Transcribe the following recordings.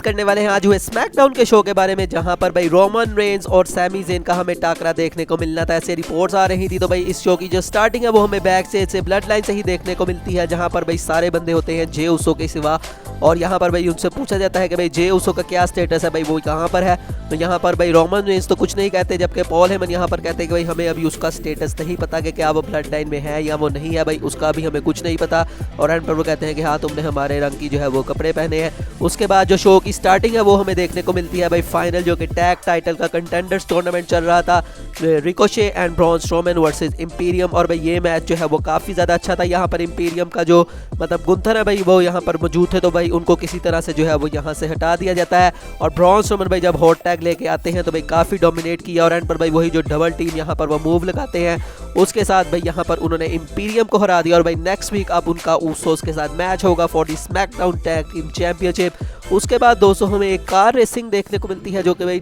करने वाले हैं आज हुए स्मैकडाउन के शो के बारे में, जहां पर भाई रोमन रेंज और सैमी ज़ेन का हमें टाकरा देखने को मिलना था। ऐसे रिपोर्ट्स आ रही थी। तो भाई इस शो की जो स्टार्टिंग है वो हमें बैक स्टेज से ब्लड लाइन से ही देखने को मिलती है, जहां पर भाई सारे बंदे होते हैं जे उसो के सिवा। और यहाँ पर भाई उनसे पूछा जाता है कि भाई जे उसो का क्या स्टेटस है, भाई वो कहाँ पर है। तो यहाँ पर भाई रोमन रेंज तो कुछ नहीं कहते, जबकि पॉल हेमन यहाँ पर कहते हैं कि भाई हमें अभी उसका स्टेटस नहीं पता कि क्या वो ब्लड लाइन में है या वो नहीं है, भाई उसका भी हमें कुछ नहीं पता। और एंड पर वो कहते हैं कि हाँ तुमने हमारे रंग की जो है वो कपड़े पहने हैं। उसके बाद जो शो की स्टार्टिंग है वो हमें देखने को मिलती है भाई फाइनल, जो कि टैग टाइटल का कंटेंडर्स टूर्नामेंट चल रहा था, Ricochet and Braun Strowman versus Imperium. और भाई ये मैच जो है वो काफ़ी ज़्यादा अच्छा था। यहाँ पर इंपीरियम का जो मतलब गुंथर है भाई वो यहाँ पर मौजूद थे, तो भाई उनको किसी तरह से जो है वो यहाँ से हटा दिया जाता है। और ब्रॉन स्ट्रोमैन भाई जब हॉट टैग लेके आते हैं तो भाई काफ़ी डोमिनेट किया। और एंड पर भाई वही जो डबल टीम यहाँ पर वो मूव लगाते हैं, उसके साथ भाई यहाँ पर उन्होंने इंपीरियम को हरा दिया। और भाई नेक्स्ट वीक अब उनका ऊसोस के साथ मैच होगा for the SmackDown tag team championship. उसके बाद दोस्तों हमें एक कार रेसिंग देखने को मिलती है, जो कि भाई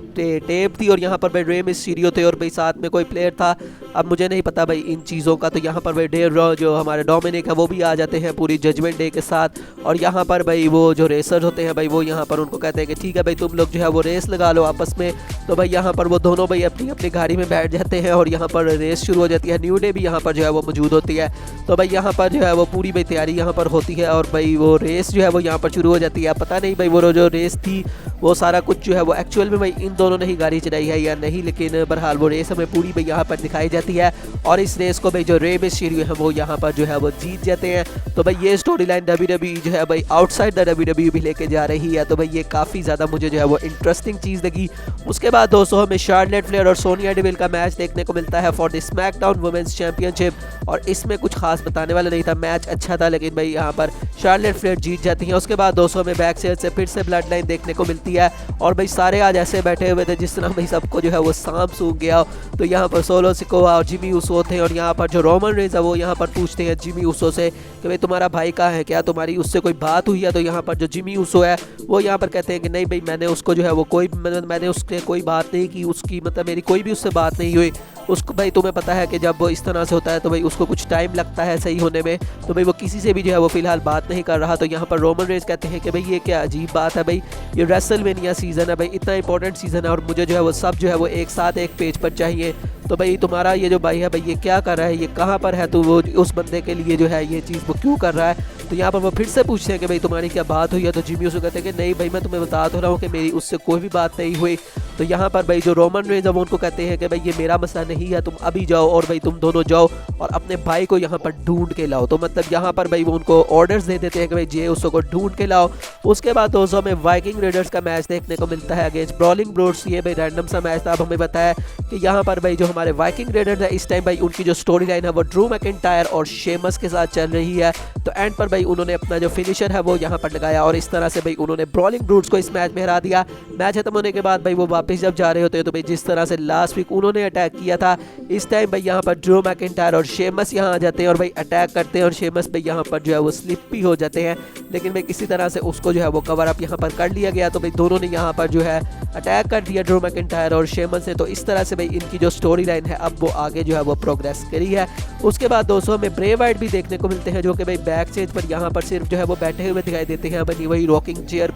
टेप थी। और यहाँ पर भाई रे मिस्टीरियो थे और भाई साथ में कोई प्लेयर था, अब मुझे नहीं पता भाई इन चीज़ों का। तो यहाँ पर भाई डेव जो हमारे डोमिनिक है वो भी आ जाते हैं पूरी जजमेंट डे के साथ। और यहाँ पर भाई वो जो रेसर होते हैं भाई वो यहाँ पर उनको कहते हैं कि ठीक है भाई तुम लोग जो है वो रेस लगा लो आपस में। तो भाई यहाँ पर वो दोनों भाई अपनी अपनी गाड़ी में बैठ जाते हैं और यहाँ पर रेस शुरू हो जाती है। न्यू डे भी यहाँ पर जो है वो मौजूद होती है। तो भाई यहाँ पर जो है वो पूरी भाई तैयारी यहाँ पर होती है और भाई वो रेस जो है वो यहाँ पर शुरू हो जाती है। पता नहीं भाई वो जो रेस थी वो सारा कुछ जो है वो एक्चुअल में भाई इन दोनों ने ही गाड़ी चलाई है या नहीं, लेकिन बहरहाल वो रेस हमें पूरी भाई यहाँ पर दिखाई जाती है। और इस रेस को भाई जो रे मिस्टीरियो है वो यहाँ पर जो है वो जीत जाते हैं। तो भाई ये स्टोरी लाइन WWE जो है भाई आउटसाइड द WWE भी लेके जा रही है। तो भाई ये काफ़ी ज़्यादा मुझे जो है वो इंटरेस्टिंग चीज़ लगी। उसके बाद दोस्तों हमें शार्लेट फ्लेयर और सोनिया डेविल का मैच देखने को मिलता है for the SmackDown women's championship. और इसमें कुछ खास बताने वाला नहीं था, मैच अच्छा था, लेकिन भाई यहाँ पर शार्लेट फ्लेयर जीत जाती हैं। उसके बाद दोस्तों हमें बैक साइड से फिर से ब्लड लाइन देखने को मिलती है। और भाई सारे आज ऐसे बैठे हुए थे जिस तरह भाई सबको जो है वो सांप सूख गया। तो यहाँ पर सोलो सिकोवा और जिमी उसो थे। और यहाँ पर जो रोमन रेंज है वो यहाँ पर पूछते हैं जिमी उसो से कि भाई तुम्हारा भाई कहाँ है, क्या तुम्हारी उससे कोई बात हुई है। तो यहाँ पर जो जिमी उसो है वो यहाँ पर कहते हैं कि नहीं भाई मैंने उसको जो है वो मैंने उससे कोई बात नहीं की, उसकी मतलब मेरी कोई भी उससे बात नहीं हुई। उसको भाई तुम्हें पता है कि जब वो इस तरह से होता है तो भाई उसको कुछ टाइम लगता है सही होने में। तो भाई वो किसी से भी जो है वो फिलहाल बात नहीं कर रहा। तो यहाँ पर रोमन रेंज कहते हैं कि भाई ये क्या अजीब बात है, भाई ये रेसलमेनिया सीज़न है, भाई इतना इंपॉर्टेंट सीज़न है और मुझे जो है वो सब जो है वो एक साथ एक पेज पर चाहिए। तो भाई तुम्हारा ये जो भाई है भाई ये क्या कर रहा है, ये कहाँ पर है, तो वो उस बंदे के लिए जो है ये चीज़ वो क्यों कर रहा है। तो यहाँ पर वो फिर से पूछते हैं कि भाई तुम्हारी क्या बात हुई है। तो जिमी उसको कहते हैं कि नहीं भाई मैं तुम्हें बता तो रहा हूँ कि मेरी उससे कोई भी बात नहीं हुई। तो यहाँ पर भाई जो रोमन रेंज है वो उनको कहते हैं कि भाई ये मेरा मसला नहीं है, तुम अभी जाओ और भाई तुम दोनों जाओ और अपने भाई को यहाँ पर ढूंढ के लाओ। तो मतलब यहाँ पर भाई वो उनको ऑर्डर्स दे देते हैं कि भाई जे उसको ढूंढ के लाओ। उसके बाद दोस्तों हमें वाइकिंग रेडर्स का मैच देखने को मिलता है अगेंस्ट ब्रॉलिंग ब्रोड्स। ये भाई रैंडम सा मैच था। अब हमें बताया कि यहाँ पर भाई जो हमारे वाइकिंग रेडर्स है इस टाइम भाई उनकी जो स्टोरी लाइन है वो ड्रू मैकिंटायर और शेमस के साथ चल रही है। तो एंड पर भाई उन्होंने अपना जो फिनिशर है वो यहाँ पर लगाया और इस तरह से भाई उन्होंने ब्रॉलिंग ब्रूड्स को इस मैच में हरा दिया। मैच खत्म होने के बाद भाई वो वापस जब जा रहे होते हैं तो भाई जिस तरह से लास्ट वीक उन्होंने अटैक किया था, इस टाइम भाई यहाँ पर ड्रू मैकिंटायर और शेमस यहाँ आ जाते हैं और भाई अटैक करते हैं। और शेमस भाई यहाँ पर जो है वो स्लिपी हो जाते हैं, लेकिन भाई किसी तरह से उसको जो है वो कवर अप यहाँ पर कर लिया गया। तो भाई दोनों ने यहाँ पर जो है अटैक कर दिया ड्रू मैकिंटायर और शेमस ने। तो इस तरह से भाई इनकी जो स्टोरी लाइन है अब वो आगे जो है वो प्रोग्रेस करी है। उसके बाद दोस्तों हमें ब्रे वाइट भी देखने को मिलते हैं, जो कि भाई बैक स्टेज पर यहाँ पर सिर्फ जो है वो बैठे हुए दिखाई देते हैं। भाई वही रॉकिंग चेयर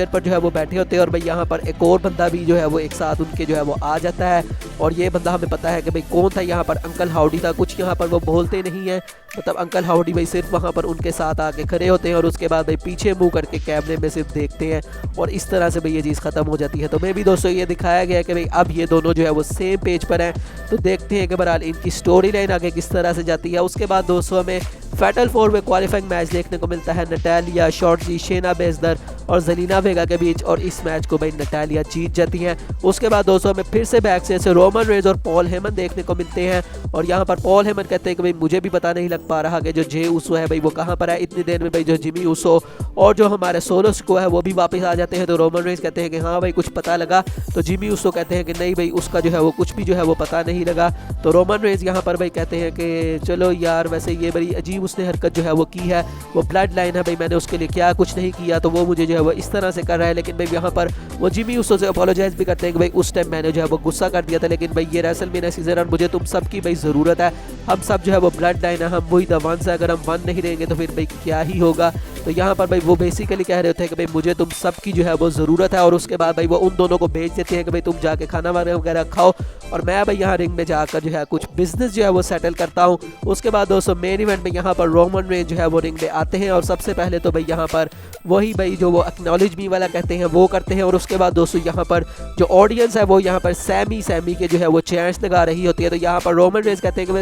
पर जो है वो बैठे होते हैं। और भाई यहाँ पर एक और बंदा भी जो है वो एक साथ उनके जो है वो आ जाता है। और ये बंदा हमें पता है कि भाई कौन था, यहाँ पर अंकल हाउडी था। कुछ यहाँ पर वो बोलते नहीं है, मतलब अंकल हाउडी भाई सिर्फ वहाँ पर उनके साथ आके खड़े होते हैं और उसके बाद भाई पीछे मुंह करके कैमरे में सिर्फ देखते हैं। और इस तरह से भाई ये चीज़ खत्म हो जाती है। तो मैं भी दोस्तों ये दिखाया गया कि भाई अब ये दोनों जो है वो सेम पेज पर हैं। तो देखते हैं कि बहरहाल इनकी स्टोरी लाइन आगे किस तरह से जाती है। उसके बाद दोस्तों हमें फैटल 4 में क्वालिफाइंग मैच देखने को मिलता है नटालिया, शॉर्टजी, शेना बेजदर और जलीना वेगा के बीच। और इस मैच को भाई नटालिया जीत जाती हैं। उसके बाद दोस्तों हमें फिर से बैक से रोमन रेंज और पॉल हेमन देखने को मिलते हैं। और यहाँ पर पॉल हेमन कहते हैं कि भाई मुझे भी पता नहीं लग पा रहा कि जो जे उसो है भाई वो कहाँ पर है। इतनी देर में भाई जो जिमी उसो और जो हमारे सोलो सिकोवा है वो भी वापस आ जाते हैं। तो रोमन रेंज कहते हैं कि हाँ भाई कुछ पता लगा। तो जिमी उसो कहते हैं कि नहीं भाई उसका जो है वो कुछ भी जो है वो पता नहीं लगा। तो रोमन रेंज यहाँ पर भाई कहते हैं कि चलो यार वैसे ये बड़ी अजीब उसने हरकत जो है वो की है, वो ब्लड लाइन है भाई मैंने उसके लिए क्या कुछ नहीं किया, तो वो मुझे जो है वो इस तरह से कर रहा है। लेकिन भाई यहाँ पर वो जिमी उसो से अपोलोजाइज भी करते हैं कि भाई उस टाइम मैंने जो है वो गुस्सा कर दिया था, लेकिन भाई ये रेसलमेनिया सीजन और मुझे तुम सबकी भाई ज़रूरत है। हम सब जो है वो ब्लड लाइन है, हम वही द वंस है, अगर हम वन नहीं रहेंगे तो फिर भाई क्या ही होगा। तो यहाँ पर भाई वो बेसिकली कह रहे थे कि भाई मुझे तुम सबकी जो है वो ज़रूरत है, और उसके बाद भाई वो उन दोनों को भेज देते हैं कि भाई तुम जाके खाना वगैरह खाओ और मैं भाई यहाँ रिंग में जाकर जो है कुछ बिजनेस जो है वो सेटल करता हूँ। उसके बाद दोस्तों मेन इवेंट में यहाँ पर रोमन रेंज जो है वो रिंग में आते हैं और सबसे पहले तो भाई यहाँ पर वही भाई जो वो एक्नॉलेज मी वाला कहते हैं वो करते हैं, और उसके बाद दोस्तों यहाँ पर जो ऑडियंस है वो यहाँ पर सैमी के जो है वो चैंस लगा रही होती है। तो यहाँ पर रोमन रेंज कहते हैं कि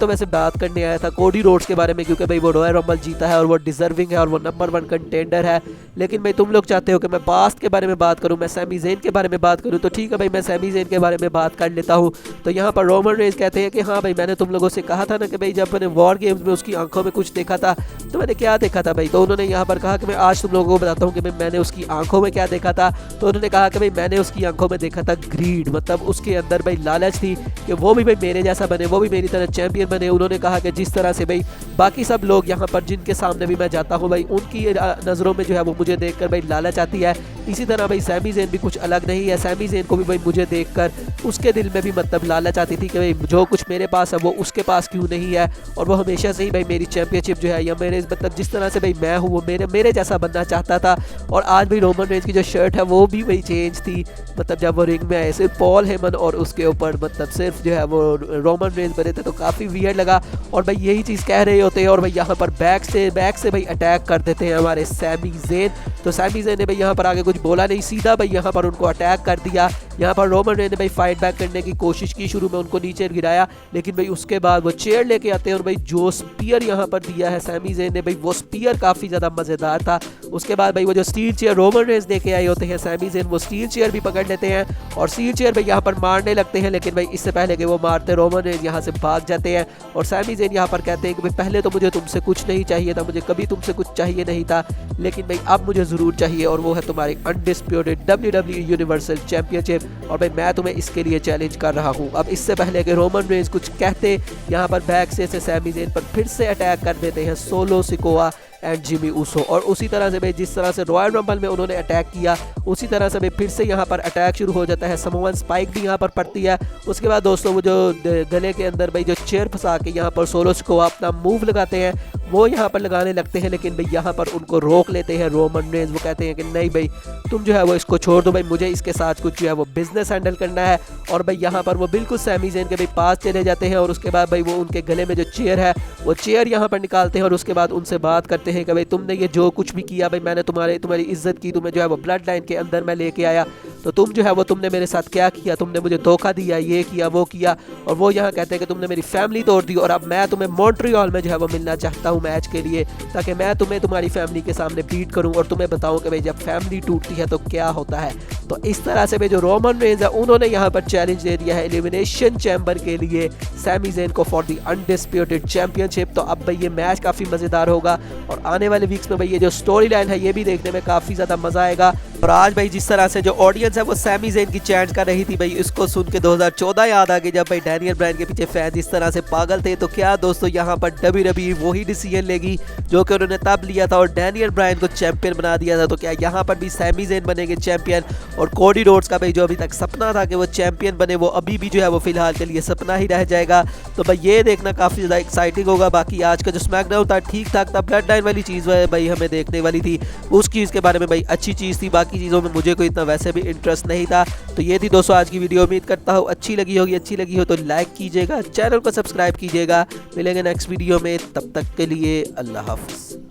वैसे बात करने आया था कोडी रोड्स के बारे में, क्योंकि भाई वो रॉयल रंबल जीता है और वो डिजर्विंग है और वो नंबर 1 कंटेंडर है, लेकिन भाई तुम लोग चाहते हो कि मैं पास्ट के बारे में बात करूं, मैं सैमी ज़ेन के बारे में बात करूं, तो ठीक है भाई मैं सैमी ज़ेन के बारे में बात कर लेता हूं। तो यहाँ पर रोमन रेंज कहते हैं कि हाँ भाई मैंने तुम लोगों से कहा था ना कि भाई जब मैंने वॉर गेम्स में उसकी आंखों में कुछ देखा था, तो मैंने क्या देखा था भाई, तो उन्होंने यहाँ पर कहा कि मैं आज तुम लोगों को बताता हूँ कि भाई मैंने उसकी आंखों में क्या देखा था। तो उन्होंने कहा कि भाई मैंने उसकी आंखों में देखा था ग्रीड, मतलब उसके अंदर भाई लालच थी कि वो भी भाई मेरे जैसा बने, वो भी मेरी तरह चैंपियन बने। उन्होंने कहा कि जिस तरह से भाई बाकी सब लोग यहाँ पर जिनके सामने भी मैं जाता हूँ भाई उनकी नज़रों में जो है वो मुझे देखकर भाई लालच आती है, इसी तरह भाई सैमी ज़ेन भी कुछ अलग नहीं है। सैमी ज़ेन को भी भाई मुझे देखकर उसके दिल में भी मतलब लालच आती थी कि भाई जो कुछ मेरे पास है वो उसके पास क्यों नहीं है, और वो हमेशा से ही भाई मेरी चैंपियनशिप जो है या मेरे मतलब जिस तरह से भाई मैं हूँ वो मेरे जैसा बनना चाहता था। और आज भी रोमन रेंज की जो शर्ट है वो भी वही चेंज थी, मतलब जब वो रिंग में आए सिर्फ पॉल हेमन और उसके ऊपर मतलब सिर्फ जो है वो रोमन रेंज बने थे, तो काफ़ी वियर्ड लगा। और भाई यही चीज़ कह रहे होते हैं और भाई यहाँ पर बैक से भाई अटैक कर देते हैं हमारे सैमी ज़ेन। तो सैमी ज़ेन ने भाई यहाँ पर आगे कुछ बोला नहीं, सीधा भाई यहाँ पर उनको अटैक कर दिया। यहाँ पर रोमन रेंज ने भाई फाइट बैक करने की कोशिश की, शुरू में उनको नीचे गिराया, लेकिन भाई उसके बाद वो चेयर लेके आते हैं और भाई जो स्पीयर यहाँ पर दिया है सैमी ज़ेन ने भाई वो स्पीयर काफ़ी ज़्यादा मज़ेदार था। उसके बाद भाई वो जो स्टील चेयर रोमन रेंज लेके आए होते हैं सैमी ज़ेन, वो स्टील चेयर भी पकड़ लेते हैं और स्टील चेयर भाई यहाँ पर मारने लगते हैं, लेकिन भाई इससे पहले कि वो मारते रोमन रेंज यहाँ से भाग जाते हैं। और सैमी ज़ेन यहाँ पर कहते हैं कि भाई पहले तो मुझे तुमसे कुछ नहीं चाहिए था, मुझे कभी तुमसे कुछ चाहिए नहीं था, लेकिन भाई अब मुझे ज़रूर चाहिए और वो है तुम्हारी अनडिस्प्यूटेड WWE यूनिवर्सल चैंपियनशिप, और भाई मैं तुम्हें इसके लिए चैलेंज कर रहा हूँ। अब इससे पहले कि रोमन रेंज कुछ कहते, यहाँ पर बैक से सैमी ज़ेन पर फिर से अटैक कर देते हैं solo Sikoa and Jimmy Uso. और उसी तरह से भाई जिस तरह से रॉयल रंबल में उन्होंने अटैक किया उसी तरह से भाई फिर से यहाँ पर अटैक शुरू हो जाता है। समोवन स्पाइक भी यहाँ पर पड़ती है। उसके बाद दोस्तों वो जो गले के अंदर भाई जो चेयर फंसा के यहाँ पर सोलो सिकोआ अपना मूव लगाते हैं वो यहाँ पर लगाने लगते हैं, लेकिन भाई यहाँ पर उनको रोक लेते हैं रोमन रेंज। वो कहते हैं कि नहीं भाई तुम जो है वो इसको छोड़ दो, भाई मुझे इसके साथ कुछ जो है वो बिजनेस हैंडल करना है। और भाई यहाँ पर वो बिल्कुल सैमी ज़ेन के भाई पास चले जाते हैं और उसके बाद भाई वो उनके गले में जो चेयर है वो चेयर यहाँ पर निकालते हैं और उसके बाद उनसे बात करते हैं कि भाई तुमने ये जो कुछ भी किया भाई मैंने तुम्हारी इज्जत की, तुम्हें जो है वो ब्लड लाइन के अंदर मैं लेके आया, तो तुम जो है वो तुमने मेरे साथ क्या किया, तुमने मुझे धोखा दिया, ये किया वो किया। और वो यहाँ कहते हैं कि तुमने मेरी फैमिली तोड़ दी और अब मैं तुम्हें मॉन्ट्रियल में जो है वो मिलना चाहता हूँ मैच के लिए, ताकि मैं तुम्हें तुम्हारी फैमिली के सामने बीट करूँ और तुम्हें बताऊँ कि भाई जब फैमिली टूटती है तो क्या होता है। तो इस तरह से भाई जो रोमन रेंज है उन्होंने यहाँ पर चैलेंज दे दिया है एलिमिनेशन चैम्बर के लिए सैमी ज़ेन को फॉर दी अनडिस्प्यूटेड चैंपियनशिप। तो अब भाई ये मैच काफ़ी मज़ेदार होगा और आने वाले वीक्स में भाई ये जो स्टोरी लाइन है ये भी देखने में काफ़ी ज़्यादा मज़ा आएगा। और आज भाई जिस तरह से जो ऑडियंस है वो सैमी ज़ेन की चैंट कर रही थी भाई इसको सुन के 2014 याद आ गई जब भाई डैनियल ब्रायन के पीछे फैन इस तरह से पागल थे। तो क्या दोस्तों यहाँ पर WWE वही डिसीजन लेगी जो कि उन्होंने तब लिया था और डैनियल ब्रायन को चैंपियन बना दिया था। तो क्या यहाँ पर भी सैमी ज़ेन बनेंगे चैंपियन और कोडी रोड्स का भाई जो अभी तक सपना था कि वो चैंपियन बने वो अभी भी जो है वो फिलहाल के लिए सपना ही रह जाएगा। तो भाई ये देखना काफ़ी ज़्यादा एक्साइटिंग होगा। बाकी आज का जो स्मैकडाउन था ठीक ठाक था, ब्लड लाइन वाली चीज़ भाई हमें देखने वाली थी, उस चीज़ के बारे में भाई अच्छी चीज़ थी, बाकी चीज़ों में मुझे कोई इतना वैसे भी इंटरेस्ट नहीं था। तो ये थी दोस्तों आज की वीडियो, उम्मीद करता हूँ अच्छी लगी होगी। अच्छी लगी हो तो लाइक कीजिएगा, चैनल को सब्सक्राइब कीजिएगा। मिलेंगे नेक्स्ट वीडियो में, तब तक के लिए अल्लाह हाफ़िज़।